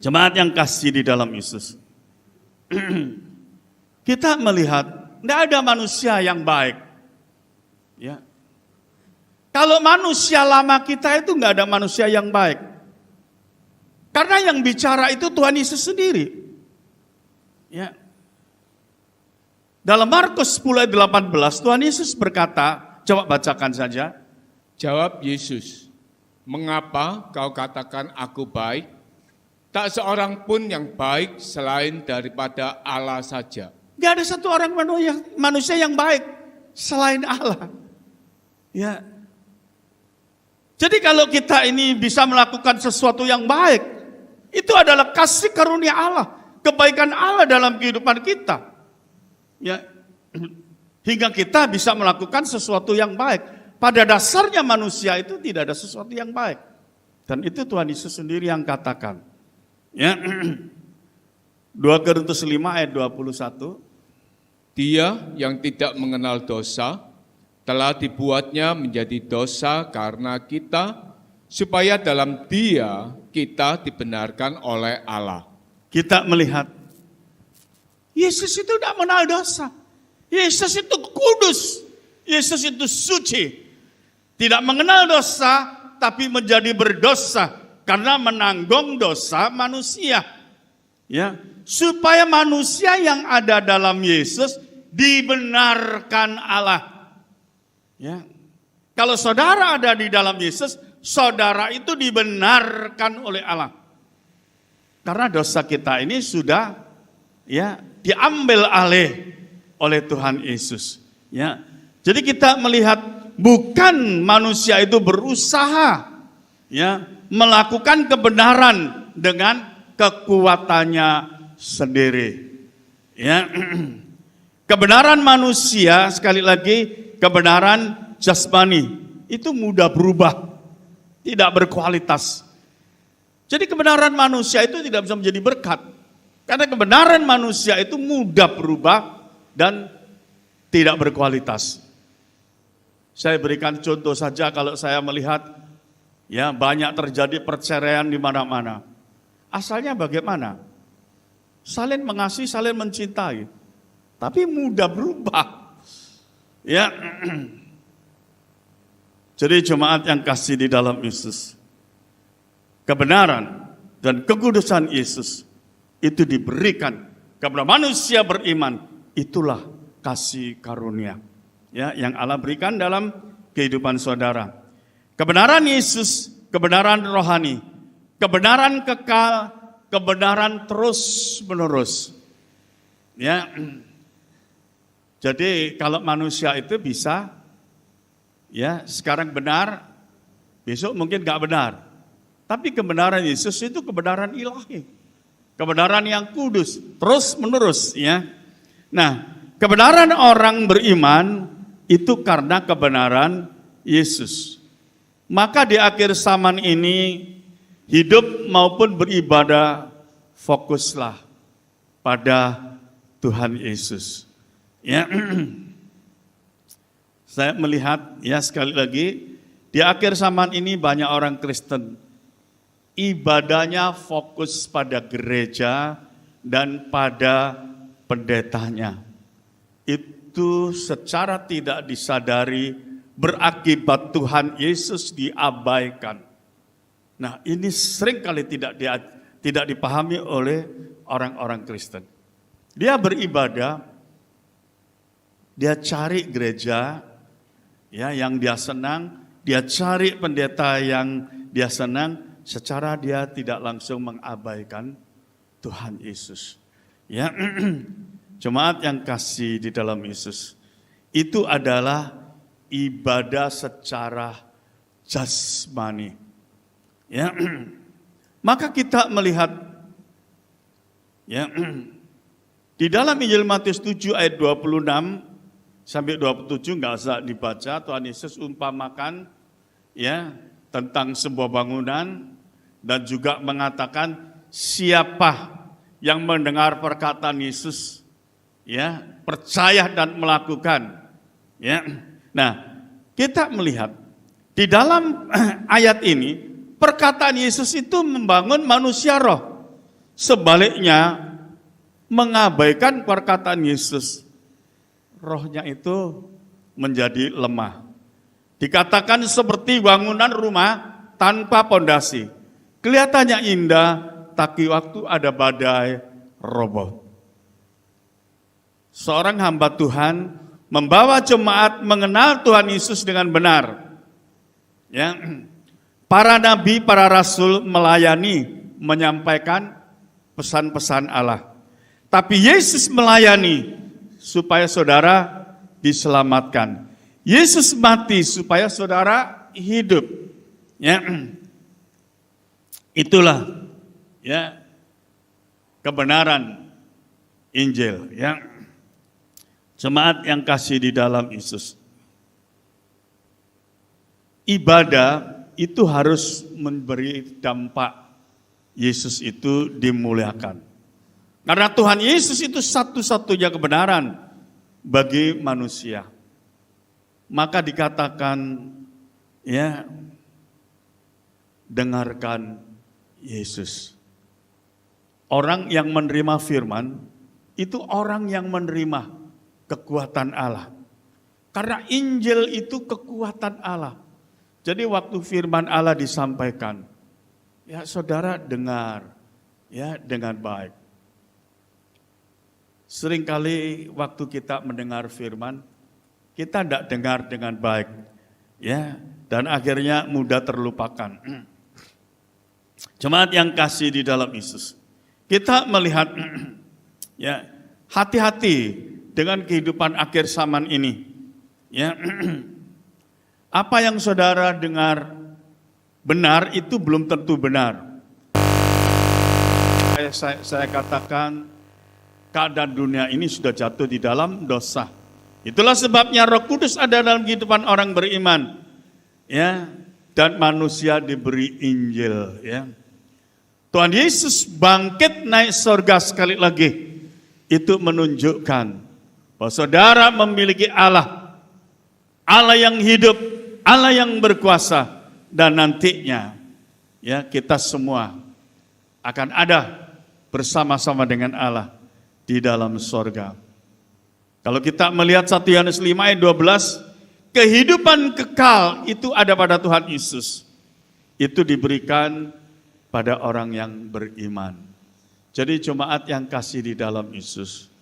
Jemaat yang kasih di dalam Yesus. Kita melihat tidak ada manusia yang baik. Ya. Kalau manusia lama kita itu nggak ada manusia yang baik. Karena yang bicara itu Tuhan Yesus sendiri. Ya. Dalam Markus 10 ayat 18 Tuhan Yesus berkata, coba bacakan saja. Jawab Yesus, mengapa kau katakan aku baik? Tak seorang pun yang baik selain daripada Allah saja. Gak ada satu orang manusia yang baik selain Allah. Ya. Jadi kalau kita ini bisa melakukan sesuatu yang baik, itu adalah kasih karunia Allah, kebaikan Allah dalam kehidupan kita. Ya. Hingga kita bisa melakukan sesuatu yang baik. Pada dasarnya manusia itu tidak ada sesuatu yang baik. Dan itu Tuhan Yesus sendiri yang katakan. Ya. 2 Korintus 5 ayat 21. Dia yang tidak mengenal dosa telah dibuatnya menjadi dosa karena kita, supaya dalam Dia kita dibenarkan oleh Allah. Kita melihat Yesus itu tidak mengenal dosa. Yesus itu kudus. Yesus itu suci. Tidak mengenal dosa, tapi menjadi berdosa karena menanggung dosa manusia. Ya, supaya manusia yang ada dalam Yesus dibenarkan Allah. Ya. Kalau saudara ada di dalam Yesus, saudara itu dibenarkan oleh Allah. Karena dosa kita ini sudah ya diambil alih oleh Tuhan Yesus. Ya. Jadi kita melihat bukan manusia itu berusaha ya melakukan kebenaran dengan kekuatannya sendiri. Ya. Kebenaran manusia, sekali lagi, kebenaran jasmani itu mudah berubah, tidak berkualitas. Jadi kebenaran manusia itu tidak bisa menjadi berkat. Karena kebenaran manusia itu mudah berubah dan tidak berkualitas. Saya berikan contoh saja, kalau saya melihat ya banyak terjadi perceraian di mana-mana. Asalnya bagaimana? Saling mengasihi, saling mencintai. Tapi mudah berubah. Ya. Jadi jemaat yang kasih di dalam Yesus, kebenaran dan kekudusan Yesus itu diberikan kepada manusia beriman. Itulah kasih karunia ya yang Allah berikan dalam kehidupan saudara. Kebenaran Yesus, kebenaran rohani, kebenaran kekal, kebenaran terus menerus. Ya. Jadi kalau manusia itu bisa ya sekarang benar, besok mungkin gak benar. Tapi kebenaran Yesus itu kebenaran ilahi. Kebenaran yang kudus, terus menerus ya. Nah, kebenaran orang beriman itu karena kebenaran Yesus. Maka di akhir zaman ini, hidup maupun beribadah, fokuslah pada Tuhan Yesus. Ya, saya melihat ya sekali lagi, di akhir zaman ini banyak orang Kristen, ibadahnya fokus pada gereja dan pada pendetanya. Itu secara tidak disadari berakibat Tuhan Yesus diabaikan. Nah, ini seringkali tidak dipahami oleh orang-orang Kristen. Dia beribadah, dia cari gereja ya yang dia senang, dia cari pendeta yang dia senang, secara dia tidak langsung mengabaikan Tuhan Yesus. Ya, jemaat yang kasih di dalam Yesus, itu adalah ibadah secara jasmani. Ya, maka kita melihat ya di dalam Injil Matius 7 ayat 26 sampai 27 nggak usah dibaca. Tuhan Yesus umpamakan ya tentang sebuah bangunan dan juga mengatakan siapa yang mendengar perkataan Yesus ya percaya dan melakukan ya. Nah, kita melihat di dalam ayat ini perkataan Yesus itu membangun manusia roh. Sebaliknya mengabaikan perkataan Yesus, rohnya itu menjadi lemah. Dikatakan seperti bangunan rumah tanpa pondasi. Kelihatannya indah, tapi waktu ada badai, roboh. Seorang hamba Tuhan membawa jemaat mengenal Tuhan Yesus dengan benar. Ya, para nabi, para rasul melayani, menyampaikan pesan-pesan Allah. Tapi Yesus melayani supaya saudara diselamatkan. Yesus mati supaya saudara hidup. Ya. Itulah ya kebenaran Injil ya. Jemaat yang kasih di dalam Yesus. Ibadah itu harus memberi dampak Yesus itu dimuliakan. Karena Tuhan Yesus itu satu-satunya kebenaran bagi manusia. Maka dikatakan ya dengarkan Yesus. Orang yang menerima firman itu orang yang menerima kekuatan Allah. Karena Injil itu kekuatan Allah. Jadi waktu firman Allah disampaikan, ya saudara dengar ya dengan baik. Seringkali waktu kita mendengar firman, kita tidak dengar dengan baik, ya, dan akhirnya mudah terlupakan. Jemaat yang kasih di dalam Yesus, kita melihat, ya, hati-hati dengan kehidupan akhir zaman ini, ya. Apa yang saudara dengar benar itu belum tentu benar. Saya katakan keadaan dunia ini sudah jatuh di dalam dosa. Itulah sebabnya Roh Kudus ada dalam kehidupan orang beriman. Ya, dan manusia diberi Injil, ya. Tuhan Yesus bangkit naik surga sekali lagi. Itu menunjukkan bahwa saudara memiliki Allah. Allah yang hidup, Allah yang berkuasa, dan nantinya ya kita semua akan ada bersama-sama dengan Allah di dalam sorga. Kalau kita melihat 1 Yohanes 5 ayat 12, kehidupan kekal itu ada pada Tuhan Yesus. Itu diberikan pada orang yang beriman. Jadi jemaat yang kasih di dalam Yesus,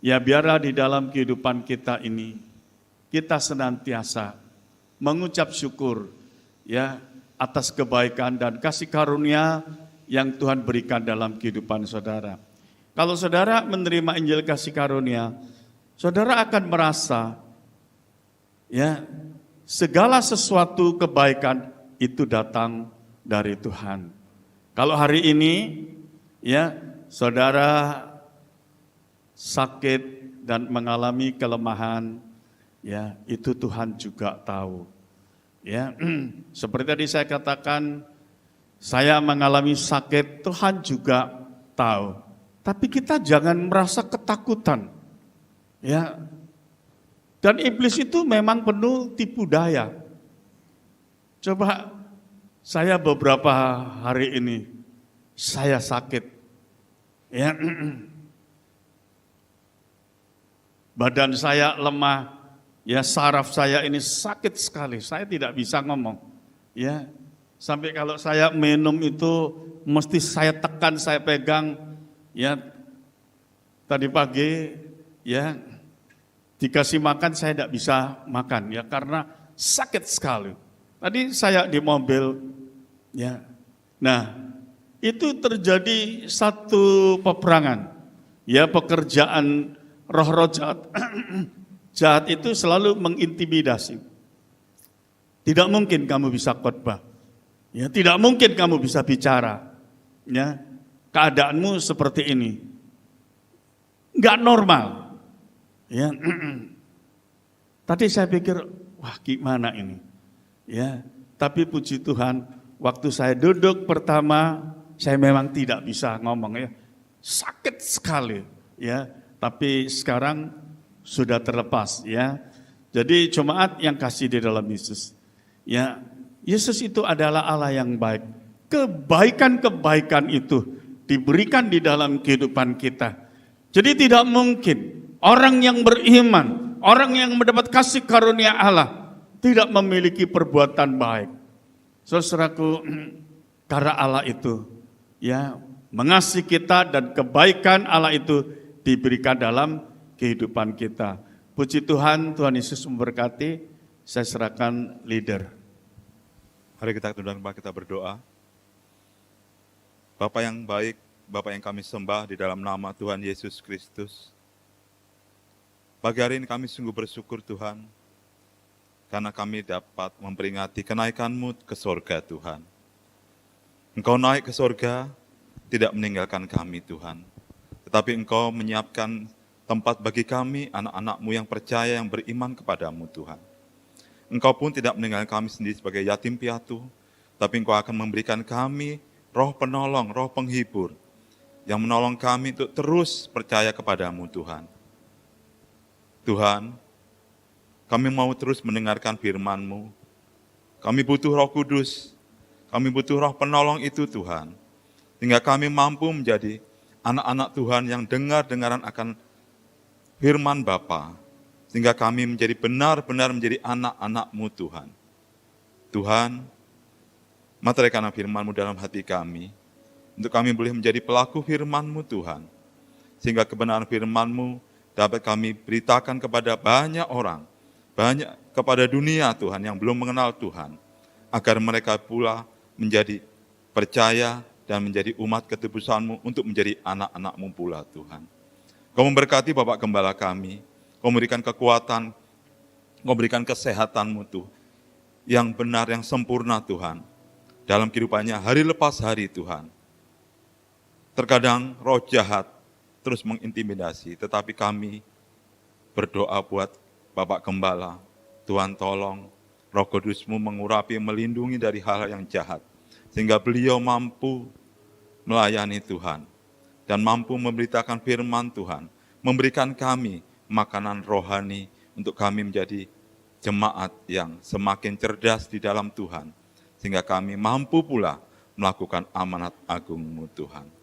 ya biarlah di dalam kehidupan kita ini, kita senantiasa mengucap syukur ya atas kebaikan dan kasih karunia yang Tuhan berikan dalam kehidupan saudara. Kalau saudara menerima Injil kasih karunia, saudara akan merasa ya segala sesuatu kebaikan itu datang dari Tuhan. Kalau hari ini ya saudara sakit dan mengalami kelemahan, ya itu Tuhan juga tahu. Ya, seperti tadi saya katakan, saya mengalami sakit, Tuhan juga tahu. Tapi kita jangan merasa ketakutan. Ya. Dan iblis itu memang penuh tipu daya. Coba saya beberapa hari ini saya sakit. Ya. Badan saya lemah. Ya, saraf saya ini sakit sekali, saya tidak bisa ngomong. Ya, sampai kalau saya minum itu mesti saya tekan, saya pegang. Ya, tadi pagi ya dikasih makan saya tidak bisa makan ya karena sakit sekali. Tadi saya di mobil ya. Nah, itu terjadi satu peperangan. Ya, pekerjaan roh-roh jahat. Jahat itu selalu mengintimidasi. Tidak mungkin kamu bisa khotbah. Ya, tidak mungkin kamu bisa bicara. Ya, keadaanmu seperti ini. Enggak normal. Ya. Tadi saya pikir, wah gimana ini? Ya, tapi puji Tuhan, waktu saya duduk pertama, saya memang tidak bisa ngomong ya. Sakit sekali, ya. Tapi sekarang sudah terlepas ya. Jadi jemaat yang kasih di dalam Yesus. Ya, Yesus itu adalah Allah yang baik. Kebaikan-kebaikan itu diberikan di dalam kehidupan kita. Jadi tidak mungkin orang yang beriman, orang yang mendapat kasih karunia Allah tidak memiliki perbuatan baik. Saudaraku, karena Allah itu ya mengasihi kita dan kebaikan Allah itu diberikan dalam kehidupan kita. Puji Tuhan, Tuhan Yesus memberkati. Saya serahkan leader. Mari kita tundukkan kepala, kita berdoa. Bapa yang baik, Bapa yang kami sembah di dalam nama Tuhan Yesus Kristus. Pagi hari ini kami sungguh bersyukur Tuhan, karena kami dapat memperingati kenaikan-Mu ke sorga Tuhan. Engkau naik ke sorga, tidak meninggalkan kami Tuhan. Tetapi Engkau menyiapkan tempat bagi kami, anak-anak-Mu yang percaya, yang beriman kepadamu Tuhan. Engkau pun tidak meninggalkan kami sendiri sebagai yatim piatu, tapi Engkau akan memberikan kami roh penolong, roh penghibur, yang menolong kami untuk terus percaya kepadamu Tuhan. Tuhan, kami mau terus mendengarkan firman-Mu. Kami butuh Roh Kudus, kami butuh roh penolong itu Tuhan, sehingga kami mampu menjadi anak-anak Tuhan yang dengar-dengaran akan firman Bapa, sehingga kami menjadi benar-benar menjadi anak-anak-Mu Tuhan. Tuhan, materaikan firman-Mu dalam hati kami, untuk kami boleh menjadi pelaku firman-Mu Tuhan, sehingga kebenaran firman-Mu dapat kami beritakan kepada banyak orang, banyak kepada dunia Tuhan yang belum mengenal Tuhan, agar mereka pula menjadi percaya dan menjadi umat ketebusan-Mu untuk menjadi anak-anak-Mu pula Tuhan. Kau memberkati Bapak Gembala kami, Kau memberikan kekuatan, Kau memberikan kesehatan-Mu Tuhan. yang benar, yang sempurna Tuhan. Dalam kehidupannya hari lepas hari Tuhan. Terkadang roh jahat terus mengintimidasi, tetapi kami berdoa buat Bapak Gembala, Tuhan tolong Roh Kudus-Mu mengurapi, melindungi dari hal yang jahat, sehingga beliau mampu melayani Tuhan, dan mampu memberitakan firman Tuhan, memberikan kami makanan rohani untuk kami menjadi jemaat yang semakin cerdas di dalam Tuhan, sehingga kami mampu pula melakukan amanat agung-Mu Tuhan.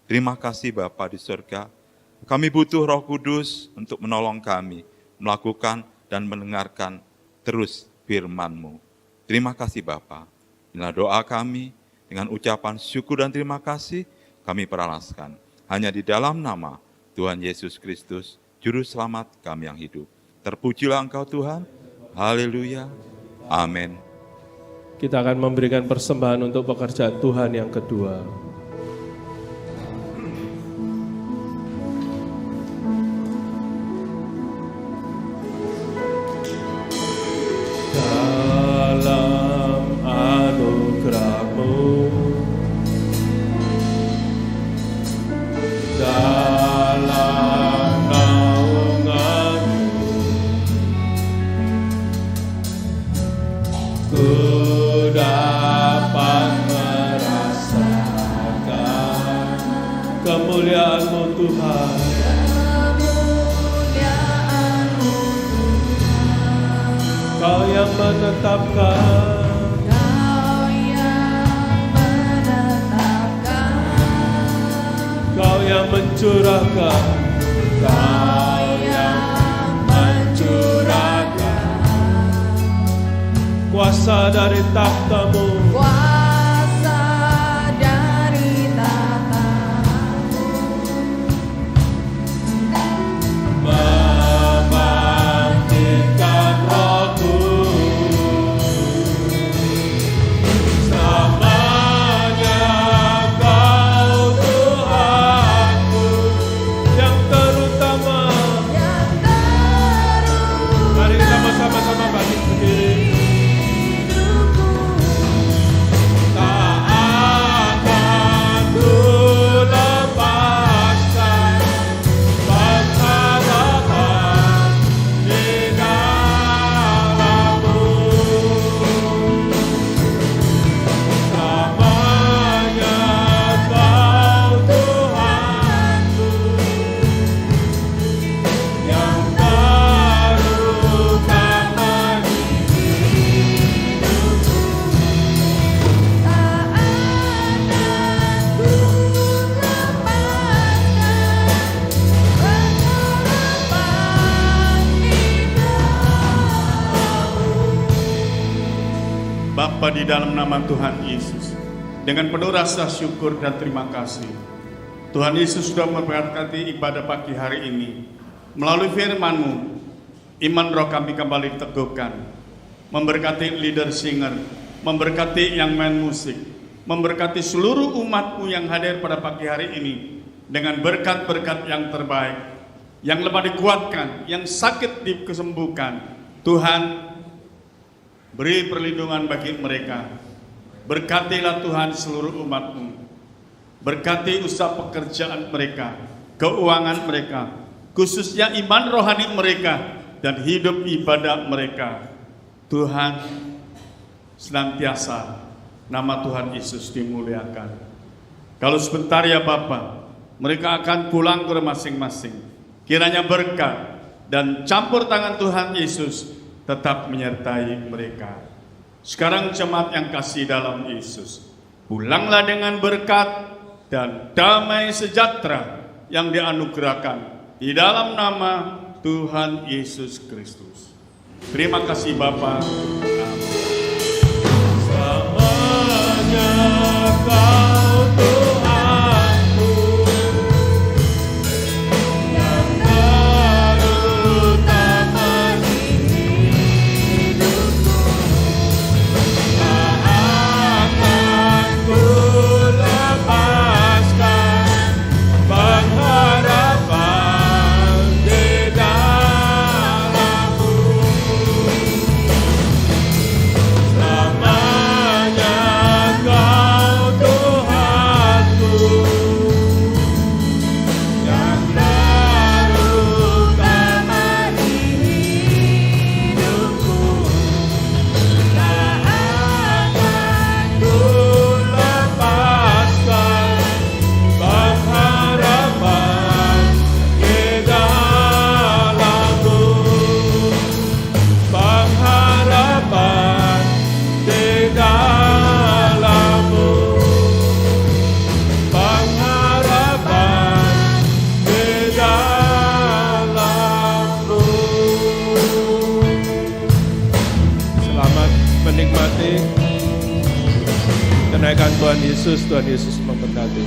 Terima kasih Bapa di surga, kami butuh Roh Kudus untuk menolong kami, melakukan dan mendengarkan terus firman-Mu. Terima kasih Bapa. Inilah doa kami, dengan ucapan syukur dan terima kasih, kami peralaskan. Hanya di dalam nama Tuhan Yesus Kristus, Juru Selamat kami yang hidup. Terpujilah Engkau Tuhan. Haleluya. Amin. Kita akan memberikan persembahan untuk pekerjaan Tuhan yang kedua. Dalam anugerah-Mu, dalam naungan-Mu, ku dapat merasakan kemuliaan-Mu Tuhan. Kau yang menetapkan, Kau yang mencurahkan, Kau yang mencurahkan kuasa dari takhta-Mu, Kuasa dari tahta-Mu, membangkitkan rohku. Selamanya Kau Tuhanku yang terutama. Mari kita sama-sama bangkit berdiri. Tak akan ku lepaskan pengharapan di dalam-Mu. Selamanya Kau Tuhanku yang terutama di Bapa di dalam nama Tuhan Yesus, dengan penuh rasa syukur dan terima kasih, Tuhan Yesus sudah memberkati ibadah pagi hari ini. Melalui firman-Mu, iman roh kami kembali teguhkan, memberkati leader singer, memberkati yang main musik, memberkati seluruh umat-Mu yang hadir pada pagi hari ini, dengan berkat-berkat yang terbaik, yang lemah dikuatkan, yang sakit dikesembuhkan. Tuhan, beri perlindungan bagi mereka. Berkatilah Tuhan seluruh umat-Mu. Berkati usaha pekerjaan mereka, keuangan mereka, khususnya iman rohani mereka dan hidup ibadah mereka. Tuhan, senantiasa nama Tuhan Yesus dimuliakan. Kalau sebentar ya Bapa, mereka akan pulang ke masing-masing. Kiranya berkat dan campur tangan Tuhan Yesus tetap menyertai mereka. Sekarang jemaat yang kasih dalam Yesus, pulanglah dengan berkat dan damai sejahtera yang dianugerahkan di dalam nama Tuhan Yesus Kristus. Terima kasih Bapa. Amin. Selamanya Kau Tuhanku yang terutama di hidupku. Tak akan ku lepaskan pengharapan di dalam-Mu. menaikkan Tuhan Yesus memberkati.